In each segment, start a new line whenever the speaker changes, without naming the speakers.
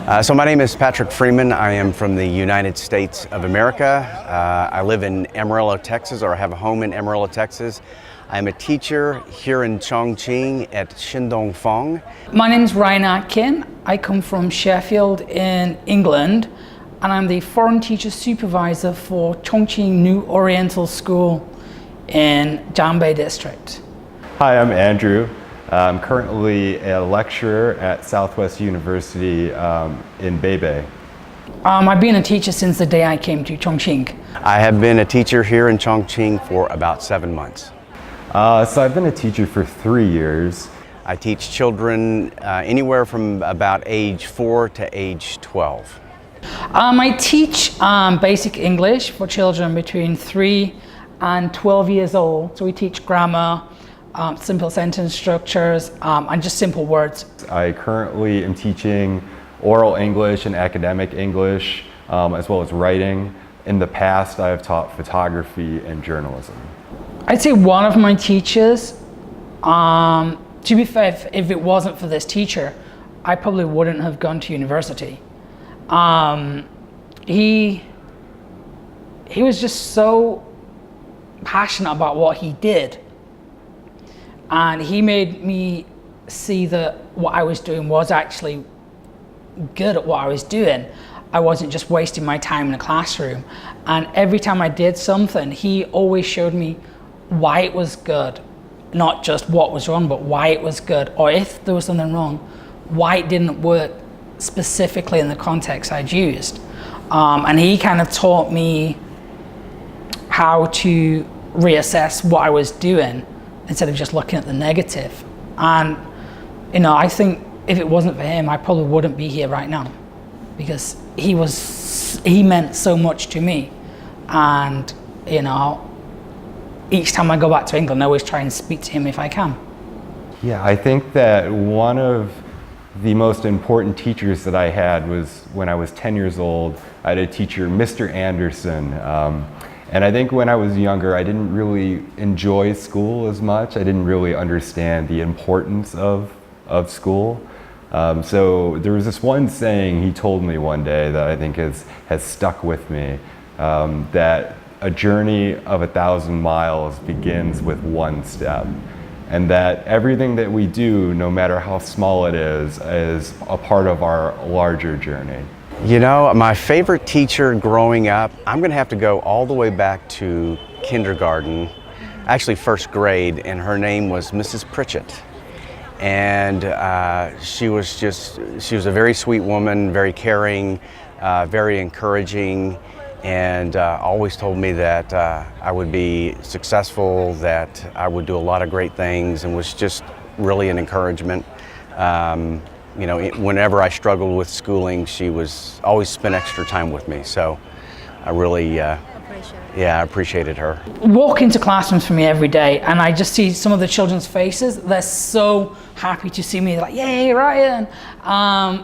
So my name is Patrick Freeman. I am from the United States of America. I live in Amarillo, Texas, or I have a home in Amarillo, Texas. I'm a teacher here in Chongqing at Chongqing.
My name is Ryan Atkin. I come from Sheffield in England, and I'm the foreign teacher supervisor for Chongqing New Oriental School in Jiangbei District.
Hi, I'm Andrew. I'm currently a lecturer at Southwest University in Beibei.
I've been a teacher since the day I came to Chongqing.
I have been a teacher here in Chongqing for about 7 months.
So I've been a teacher for 3 years.
I teach children anywhere from about age 4 to age 12.
I teach basic English for children between 3 and 12 years old. So we teach grammar, simple sentence structures, and just simple words.
I currently am teaching oral English and academic English, as well as writing. In the past, I have taught photography and journalism.
I'd say one of my teachers, to be fair, if it wasn't for this teacher, I probably wouldn't have gone to university. He was just so passionate about what he did. And he made me see that what I was doing was actually good at what I was doing. I wasn't just wasting my time in a classroom. And every time I did something, he always showed me why it was good. Not just what was wrong, but why it was good. Or if there was something wrong, why it didn't work specifically in the context I'd used. And he kind of taught me how to reassess what I was doing instead of just looking at the negative. And I think if it wasn't for him, I probably wouldn't be here right now, because he meant so much to me. And each time I go back to England, I always try and speak to him if I can.
Yeah, I think that one of the most important teachers that I had was when I was 10 years old. I had a teacher, Mr. Anderson. And I think when I was younger, I didn't really enjoy school as much. I didn't really understand the importance of school. So there was this one saying he told me one day that I think has stuck with me, that a journey of 1,000 miles begins with one step. And that everything that we do, no matter how small it is a part of our larger journey.
My favorite teacher growing up, I'm going to have to go all the way back to kindergarten, actually first grade, and her name was Mrs. Pritchett. And she was a very sweet woman, very caring, very encouraging, and always told me that I would be successful, that I would do a lot of great things, and was just really an encouragement. Whenever I struggled with schooling, she was always spent extra time with me. So I really, I appreciated her.
Walk into classrooms for me every day, and I just see some of the children's faces. They're so happy to see me. They're like, "Yay, Ryan!"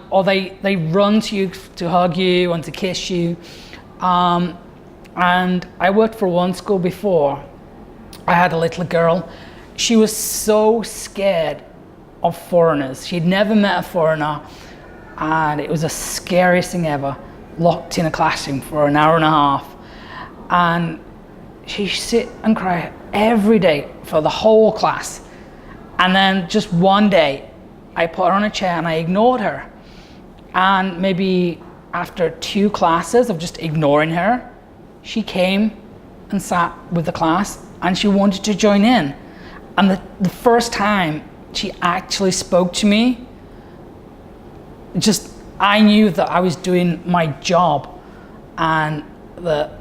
Or they run to you to hug you and to kiss you. And I worked for one school before. I had a little girl. She was so scared of foreigners. She'd never met a foreigner, and it was the scariest thing ever, locked in a classroom for an hour and a half. And she'd sit and cry every day for the whole class. And then just one day, I put her on a chair and I ignored her. And maybe after 2 classes of just ignoring her, she came and sat with the class, and she wanted to join in. And the first time she actually spoke to me, I knew that I was doing my job, and that,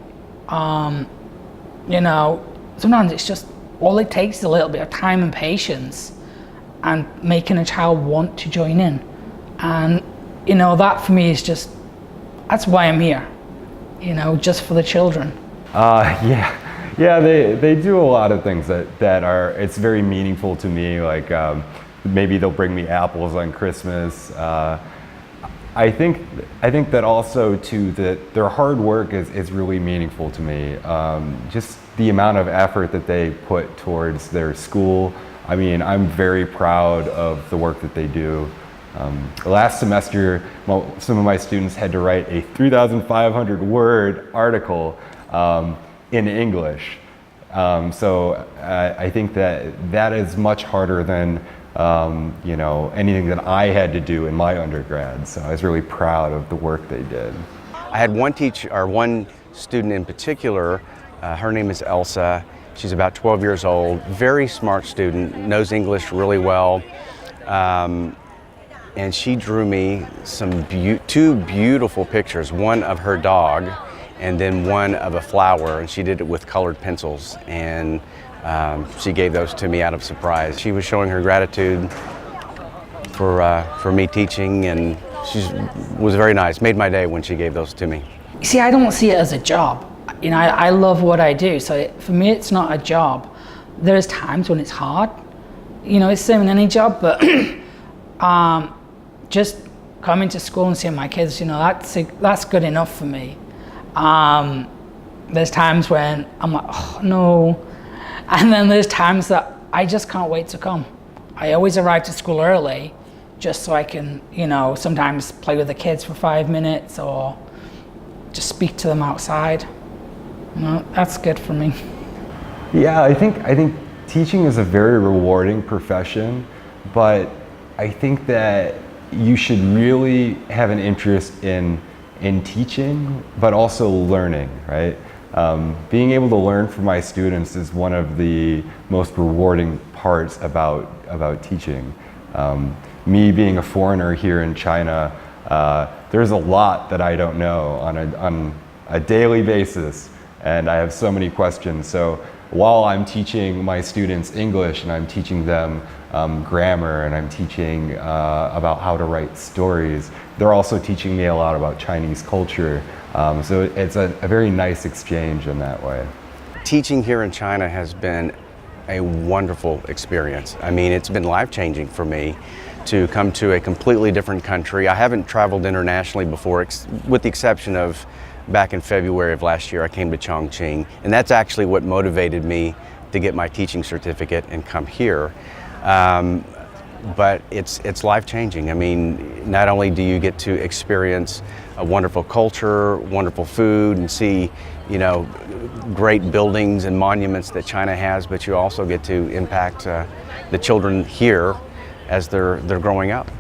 sometimes it's just, all it takes is a little bit of time and patience and making a child want to join in. And, that for me is just, that's why I'm here, just for the children.
Yeah, they do a lot of things that are, it's very meaningful to me. Like maybe they'll bring me apples on Christmas. I think that also too, that their hard work is really meaningful to me. Just the amount of effort that they put towards their school. I mean, I'm very proud of the work that they do. Last semester, some of my students had to write a 3,500 word article in English. So I think that is much harder than anything that I had to do in my undergrad. So I was really proud of the work they did.
I had one student in particular. Her name is Elsa. She's about 12 years old, very smart student, knows English really well. And she drew me two beautiful pictures, one of her dog and then one of a flower, and she did it with colored pencils, and she gave those to me out of surprise. She was showing her gratitude for me teaching, and she was very nice. Made my day when she gave those to me.
See, I don't see it as a job. I love what I do, so for me it's not a job. There's times when it's hard. It's the same in any job, but just coming to school and seeing my kids, that's good enough for me. There's times when I'm like, oh no, and then there's times that I just can't wait to come. I always arrive to school early just so I can, sometimes play with the kids for 5 minutes or just speak to them outside. That's good for me.
Yeah, I think teaching is a very rewarding profession, but I think that you should really have an interest in teaching, but also learning, right? Being able to learn from my students is one of the most rewarding parts about teaching. Me being a foreigner here in China, there's a lot that I don't know on a daily basis, and I have so many questions. So while I'm teaching my students English and I'm teaching them grammar and I'm teaching about how to write stories, they're also teaching me a lot about Chinese culture. So it's a very nice exchange in that way.
Teaching here in China has been a wonderful experience. I mean, it's been life-changing for me to come to a completely different country. I haven't traveled internationally before, with the exception of back in February of last year. I came to Chongqing, and that's actually what motivated me to get my teaching certificate and come here. But it's life-changing. I mean, not only do you get to experience a wonderful culture, wonderful food, and see, great buildings and monuments that China has, but you also get to impact the children here as they're growing up.